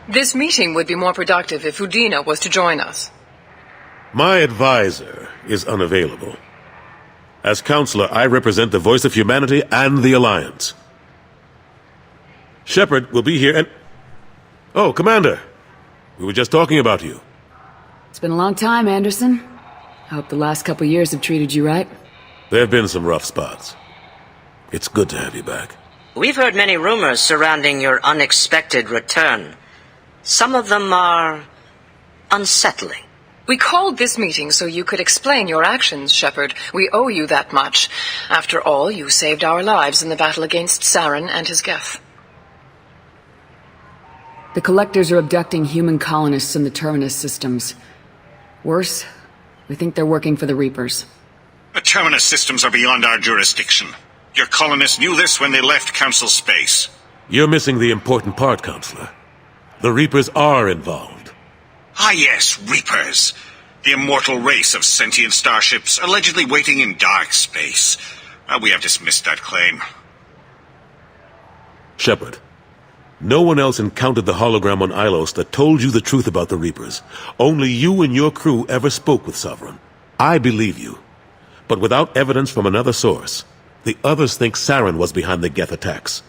This meeting would be more productive if Udina was to join us. My advisor is unavailable. As counselor, I represent the voice of humanity and the Alliance. Shepard will be here and... Oh, Commander! We were just talking about you. It's been a long time, Anderson. I hope the last couple years have treated you right. There have been some rough spots. It's good to have you back. We've heard many rumors surrounding your unexpected return. Some of them are unsettling. We called this meeting so you could explain your actions, Shepard. We owe you that much. After all, you saved our lives in the battle against Saren and his Geth. The Collectors are abducting human colonists in the Terminus systems. Worse, we think they're working for the Reapers. The Terminus systems are beyond our jurisdiction. Your colonists knew this when they left Council space. You're missing the important part, Counselor. The Reapers are involved. Ah yes, Reapers. The immortal race of sentient starships allegedly waiting in dark space. We have dismissed that claim. Shepard, no one else encountered the hologram on Ilos that told you the truth about the Reapers. Only you and your crew ever spoke with Sovereign. I believe you. But without evidence from another source, the others think Saren was behind the Geth attacks.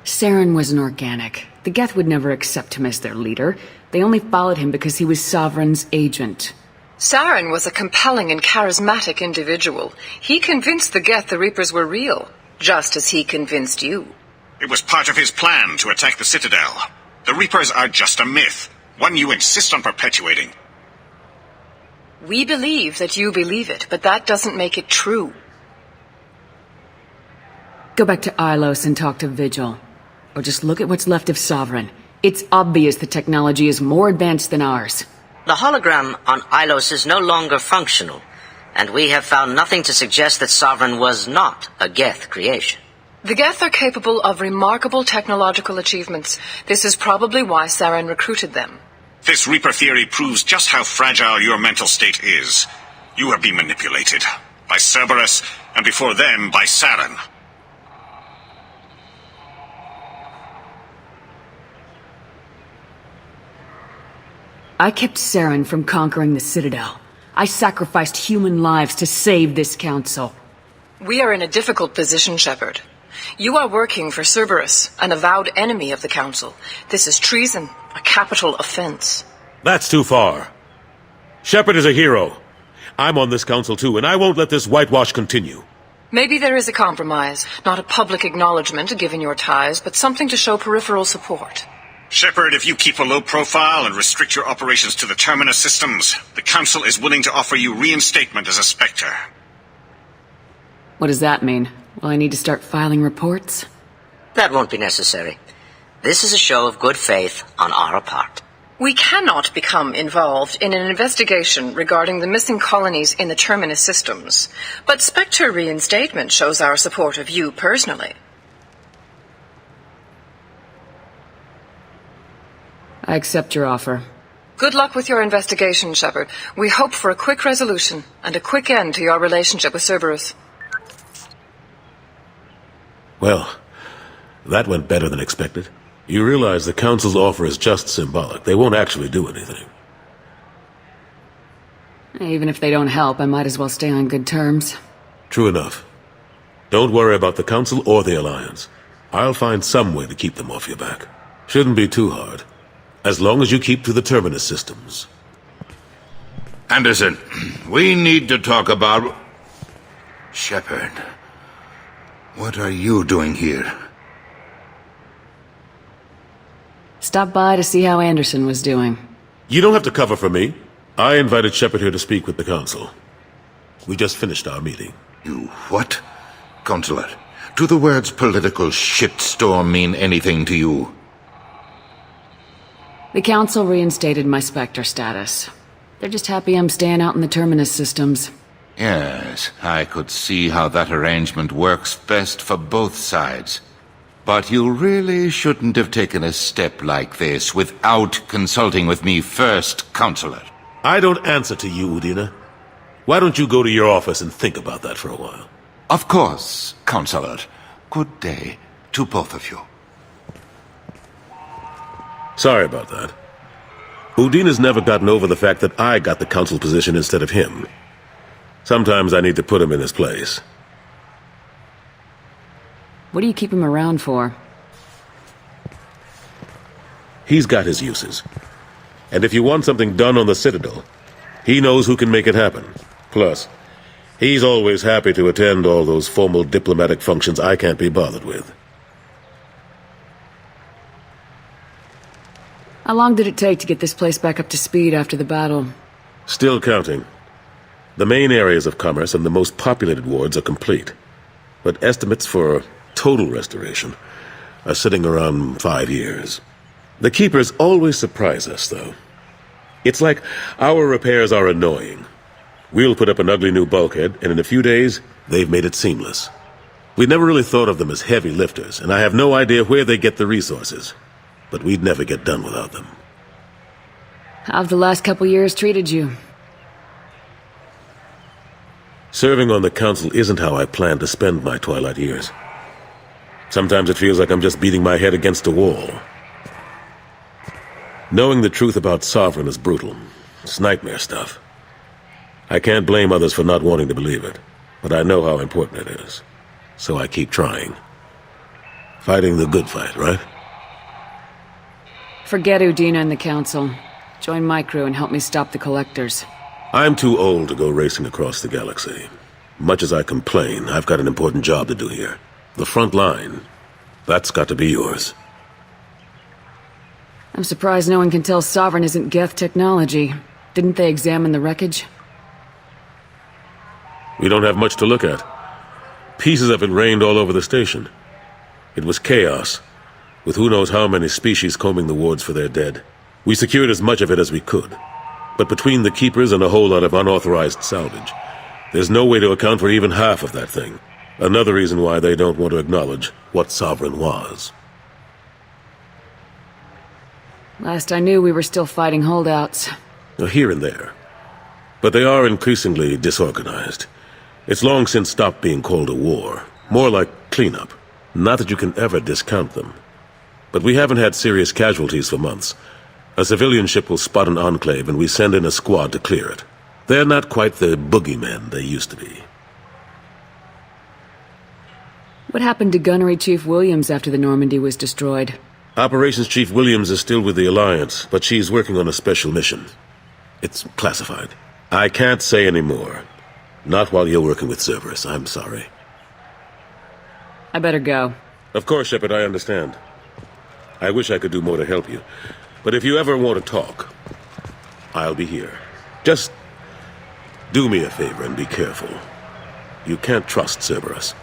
Saren was an organic. The Geth would never accept him as their leader. They only followed him because he was Sovereign's agent. Saren was a compelling and charismatic individual. He convinced the Geth the Reapers were real, just as he convinced you. It was part of his plan to attack the Citadel. The Reapers are just a myth, one you insist on perpetuating. We believe that you believe it, but that doesn't make it true. Go back to Ilos and talk to Vigil. Or just look at what's left of Sovereign. It's obvious the technology is more advanced than ours. The hologram on Ilos is no longer functional, and we have found nothing to suggest that Sovereign was not a Geth creation. The Geth are capable of remarkable technological achievements. This is probably why Saren recruited them. This Reaper theory proves just how fragile your mental state is. You are being manipulated. By Cerberus, and before them, by Saren. I kept Saren from conquering the Citadel. I sacrificed human lives to save this council. We are in a difficult position, Shepard. You are working for Cerberus, an avowed enemy of the Council. This is treason, a capital offense. That's too far. Shepard is a hero. I'm on this council too, and I won't let this whitewash continue. Maybe there is a compromise. Not a public acknowledgement given your ties, but something to show peripheral support. Shepard, if you keep a low profile and restrict your operations to the Terminus systems, the Council is willing to offer you reinstatement as a Spectre. What does that mean? Will I need to start filing reports? That won't be necessary. This is a show of good faith on our part. We cannot become involved in an investigation regarding the missing colonies in the Terminus systems, but Spectre reinstatement shows our support of you personally. I accept your offer. Good luck with your investigation, Shepard. We hope for a quick resolution and a quick end to your relationship with Cerberus. Well, that went better than expected. You realize the Council's offer is just symbolic. They won't actually do anything. Even if they don't help, I might as well stay on good terms. True enough. Don't worry about the Council or the Alliance. I'll find some way to keep them off your back. Shouldn't be too hard. As long as you keep to the Terminus systems. Anderson, we need to talk about... Shepard, what are you doing here? Stop by to see how Anderson was doing. You don't have to cover for me. I invited Shepard here to speak with the Council. We just finished our meeting. You what? Counselor, do the words political shitstorm mean anything to you? The Council reinstated my Spectre status. They're just happy I'm staying out in the Terminus systems. Yes, I could see how that arrangement works best for both sides. But you really shouldn't have taken a step like this without consulting with me first, Counselor. I don't answer to you, Udina. Why don't you go to your office and think about that for a while? Of course, Counselor. Good day. to both of you. Sorry about that. Udine has never gotten over the fact that I got the council position instead of him. Sometimes I need to put him in his place. What do you keep him around for? He's got his uses. And if you want something done on the Citadel, he knows who can make it happen. Plus, he's always happy to attend all those formal diplomatic functions I can't be bothered with. How long did it take to get this place back up to speed after the battle? Still counting. The main areas of commerce and the most populated wards are complete. But estimates for total restoration are sitting around 5 years. The Keepers always surprise us, though. It's like our repairs are annoying. We'll put up an ugly new bulkhead, and in a few days, they've made it seamless. We never really thought of them as heavy lifters, and I have no idea where they get the resources. But we'd never get done without them. How have the last couple years treated you? Serving on the council isn't how I plan to spend my twilight years. Sometimes it feels like I'm just beating my head against a wall. Knowing the truth about Sovereign is brutal. It's nightmare stuff. I can't blame others for not wanting to believe it, but I know how important it is. So I keep trying. Fighting the good fight, right? Forget Udina and the Council. Join my crew and help me stop the Collectors. I'm too old to go racing across the galaxy. Much as I complain, I've got an important job to do here. The front line. That's got to be yours. I'm surprised no one can tell Sovereign isn't Geth technology. Didn't they examine the wreckage? We don't have much to look at. Pieces of it rained all over the station. It was chaos, with who knows how many species combing the wards for their dead. We secured as much of it as we could. But between the Keepers and a whole lot of unauthorized salvage, there's no way to account for even half of that thing. Another reason why they don't want to acknowledge what Sovereign was. Last I knew, we were still fighting holdouts. Here and there. But they are increasingly disorganized. It's long since stopped being called a war. More like cleanup. Not that you can ever discount them. But we haven't had serious casualties for months. A civilian ship will spot an enclave and we send in a squad to clear it. They're not quite the boogeymen they used to be. What happened to Gunnery Chief Williams after the Normandy was destroyed? Operations Chief Williams is still with the Alliance, but she's working on a special mission. It's classified. I can't say any more. Not while you're working with Cerberus, I'm sorry. I better go. Of course, Shepard, I understand. I wish I could do more to help you. But if you ever want to talk, I'll be here. Just do me a favor and be careful. You can't trust Cerberus.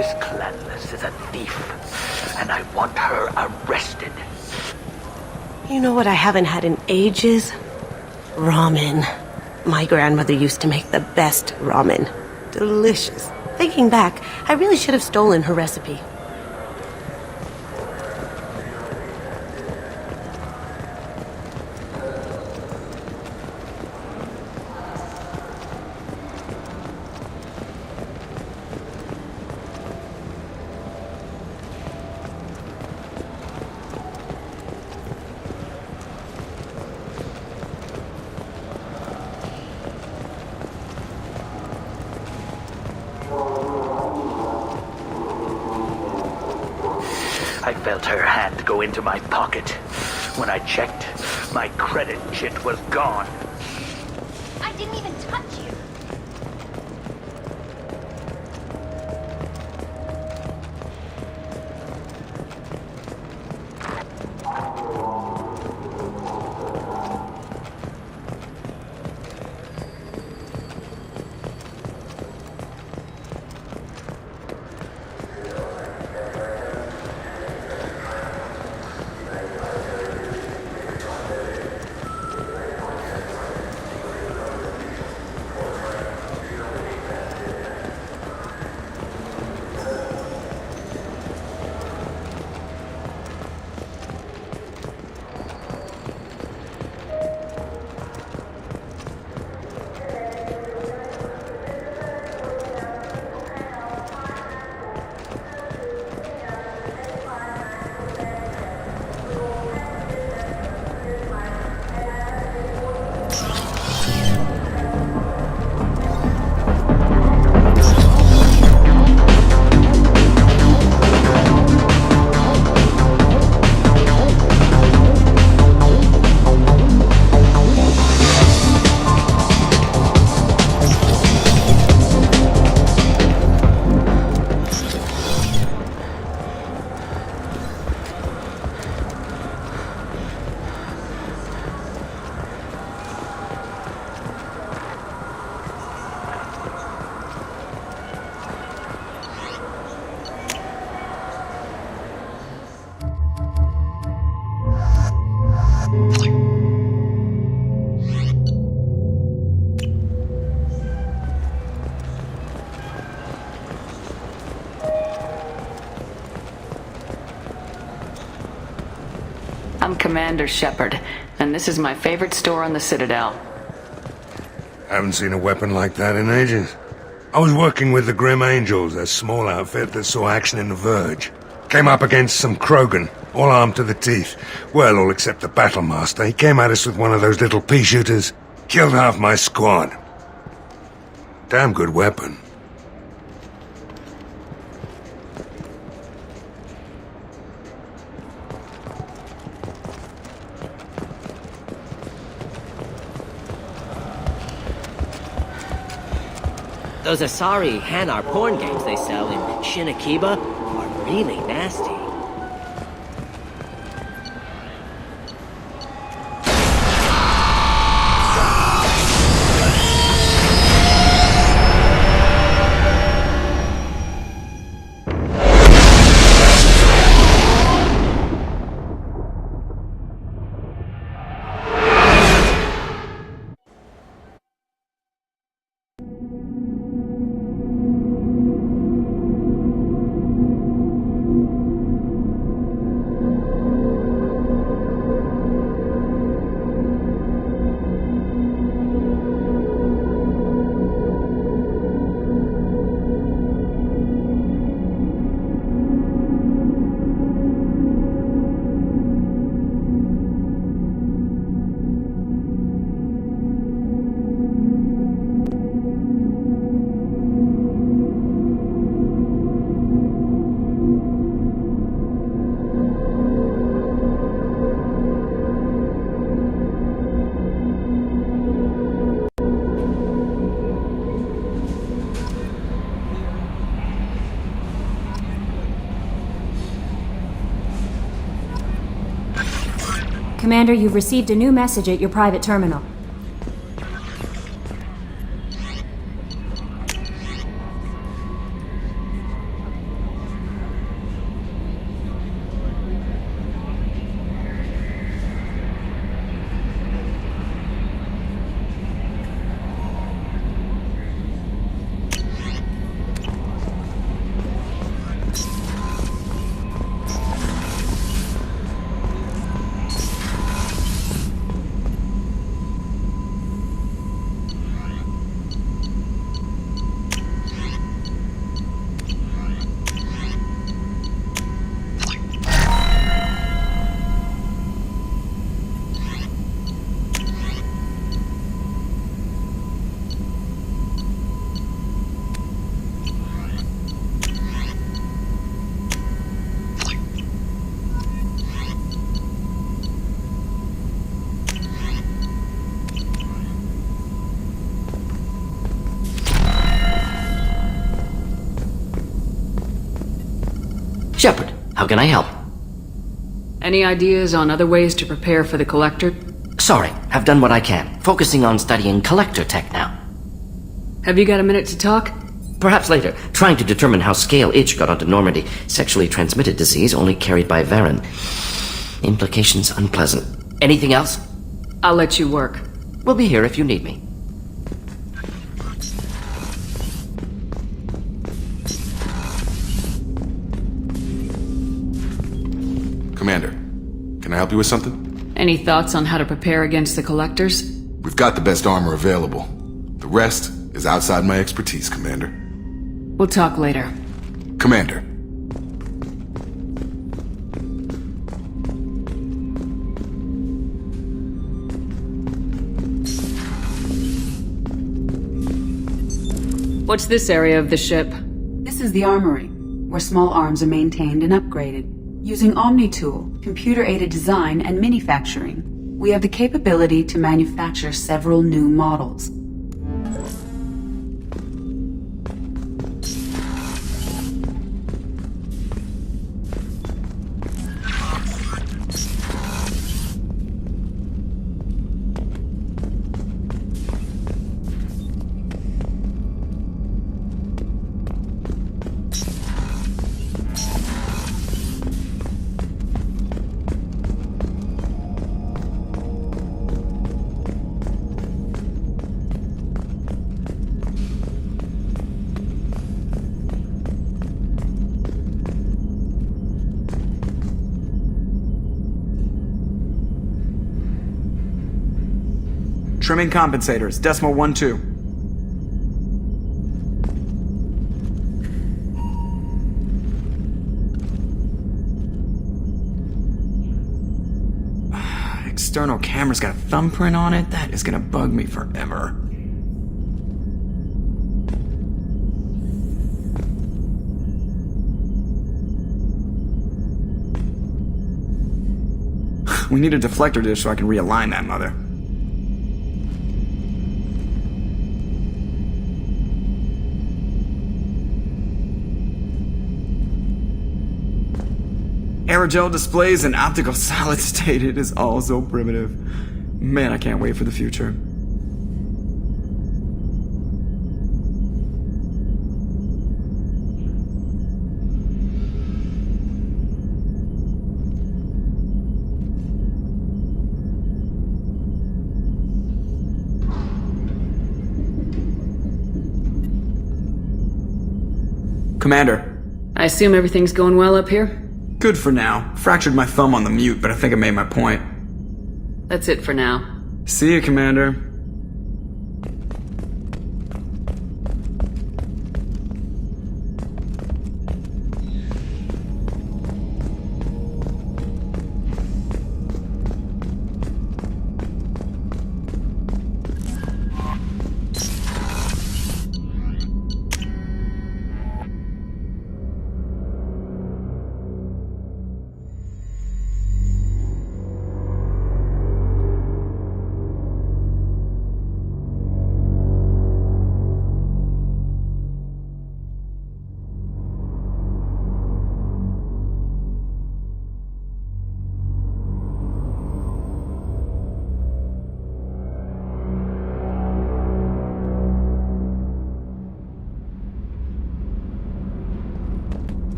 This Clanless is a thief, and I want her arrested. You know what I haven't had in ages? Ramen. My grandmother used to make the best ramen. Delicious. Thinking back, I really should have stolen her recipe. I felt her hand go into my pocket. When I checked, my credit chit was gone. I didn't even touch you. I'm Commander Shepard, and this is my favorite store on the Citadel. Haven't seen a weapon like that in ages. I was working with the Grim Angels, a small outfit that saw action in the Verge. Came up against some Krogan, all armed to the teeth. Well, all except the Battlemaster. He came at us with one of those little pea shooters. Killed half my squad. Damn good weapon. Those Asari Hanar porn games they sell in Shinakiba are really nasty. Commander, you've received a new message at your private terminal. How can I help? Any ideas on other ways to prepare for the Collector? Sorry, I've done what I can. Focusing on studying Collector tech now. Have you got a minute to talk? Perhaps later. Trying to determine how Scale Itch got onto Normandy. Sexually transmitted disease only carried by Varen. Implications unpleasant. Anything else? I'll let you work. We'll be here if you need me. Commander, can I help you with something? Any thoughts on how to prepare against the Collectors? We've got the best armor available. The rest is outside my expertise, Commander. We'll talk later. Commander. What's this area of the ship? This is the armory, where small arms are maintained and upgraded. Using Omni-Tool, computer-aided design, and manufacturing, we have the capability to manufacture several new models. Trimming compensators, decimal 1-2. External camera's got a thumbprint on it? That is gonna bug me forever. We need a deflector dish so I can realign that mother. Aerogel displays in optical solid state. It is all so primitive. Man, I can't wait for the future. Commander. I assume everything's going well up here? Good for now. Fractured my thumb on the mute, but I think I made my point. That's it for now. See you, Commander.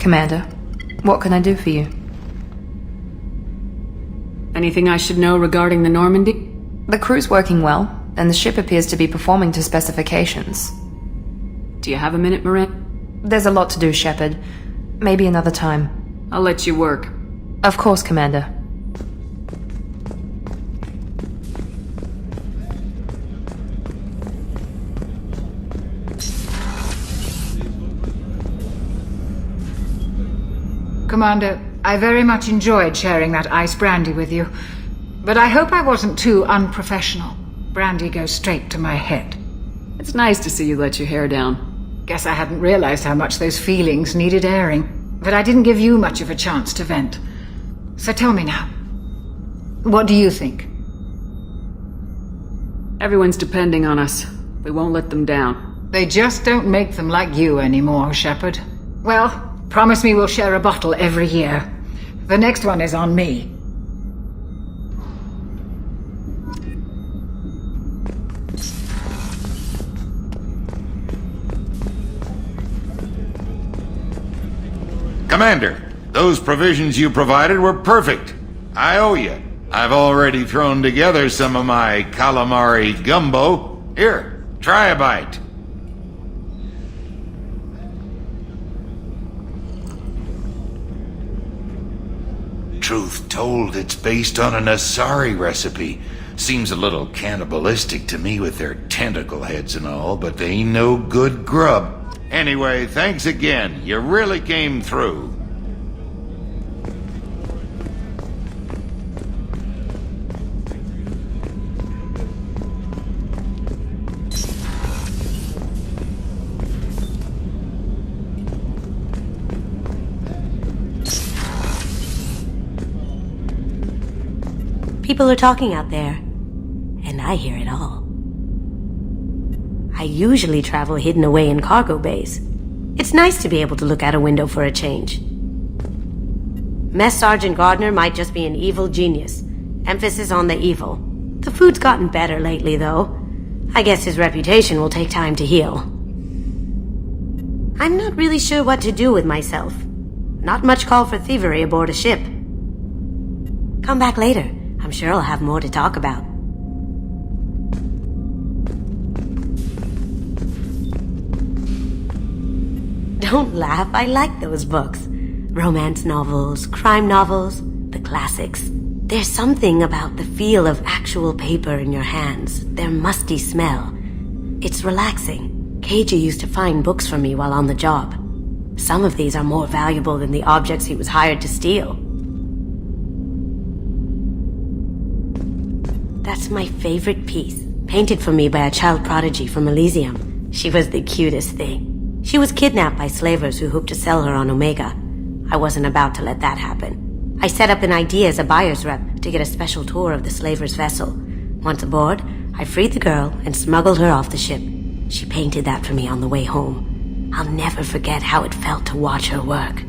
Commander, what can I do for you? Anything I should know regarding the Normandy? The crew's working well, and the ship appears to be performing to specifications. Do you have a minute, Miranda? There's a lot to do, Shepard. Maybe another time. I'll let you work. Of course, Commander. Commander, I very much enjoyed sharing that ice brandy with you. But I hope I wasn't too unprofessional. Brandy goes straight to my head. It's nice to see you let your hair down. Guess I hadn't realized how much those feelings needed airing. But I didn't give you much of a chance to vent. So tell me now. What do you think? Everyone's depending on us. We won't let them down. They just don't make them like you anymore, Shepard. Well, promise me we'll share a bottle every year. The next one is on me. Commander, those provisions you provided were perfect. I owe you. I've already thrown together some of my calamari gumbo. Here, try a bite. Truth told, it's based on an Asari recipe. Seems a little cannibalistic to me with their tentacle heads and all, but they ain't no good grub. Anyway, thanks again. You really came through. People are talking out there, and I hear it all. I usually travel hidden away in cargo bays. It's nice to be able to look out a window for a change. Mess Sergeant Gardner might just be an evil genius. Emphasis on the evil. The food's gotten better lately, though. I guess his reputation will take time to heal. I'm not really sure what to do with myself. Not much call for thievery aboard a ship. Come back later. I'm sure I'll have more to talk about. Don't laugh, I like those books. Romance novels, crime novels, the classics. There's something about the feel of actual paper in your hands, their musty smell. It's relaxing. KG used to find books for me while on the job. Some of these are more valuable than the objects he was hired to steal. That's my favorite piece, painted for me by a child prodigy from Elysium. She was the cutest thing. She was kidnapped by slavers who hoped to sell her on Omega. I wasn't about to let that happen. I set up an idea as a buyer's rep to get a special tour of the slaver's vessel. Once aboard, I freed the girl and smuggled her off the ship. She painted that for me on the way home. I'll never forget how it felt to watch her work.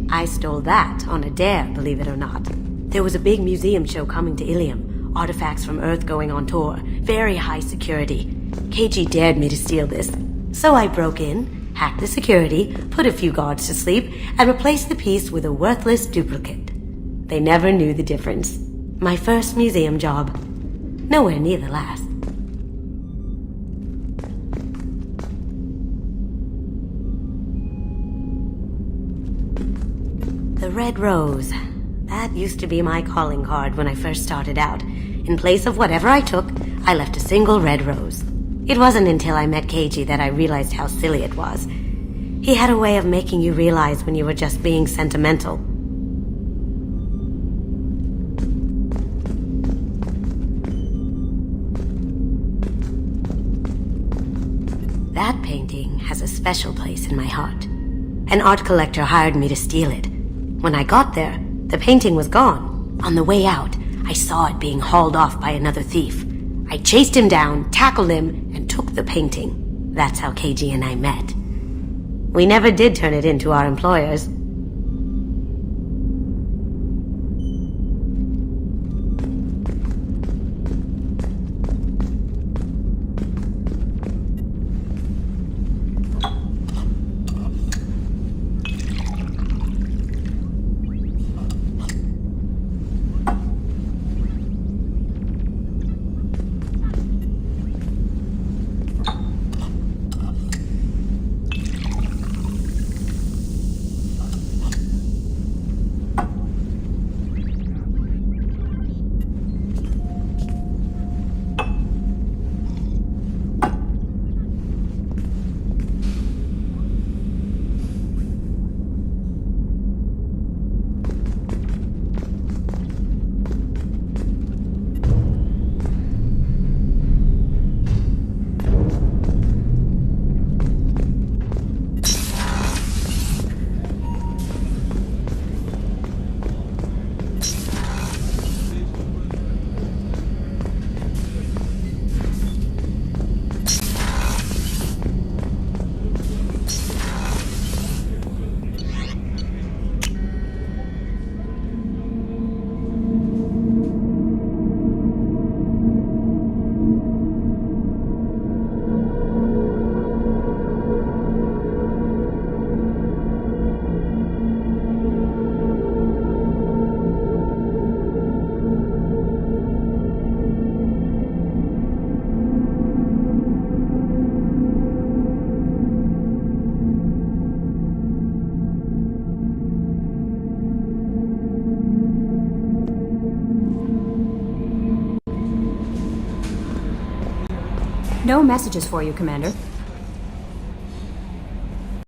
I stole that on a dare, believe it or not. There was a big museum show coming to Ilium. Artifacts from Earth going on tour. Very high security. KG dared me to steal this. So I broke in, hacked the security, put a few guards to sleep, and replaced the piece with a worthless duplicate. They never knew the difference. My first museum job. Nowhere near the last. The Red Rose. That used to be my calling card when I first started out. In place of whatever I took, I left a single red rose. It wasn't until I met KG that I realized how silly it was. He had a way of making you realize when you were just being sentimental. That painting has a special place in my heart. An art collector hired me to steal it. When I got there, the painting was gone. On the way out, I saw it being hauled off by another thief. I chased him down, tackled him, and took the painting. That's how KG and I met. We never did turn it in to our employers. No messages for you, Commander.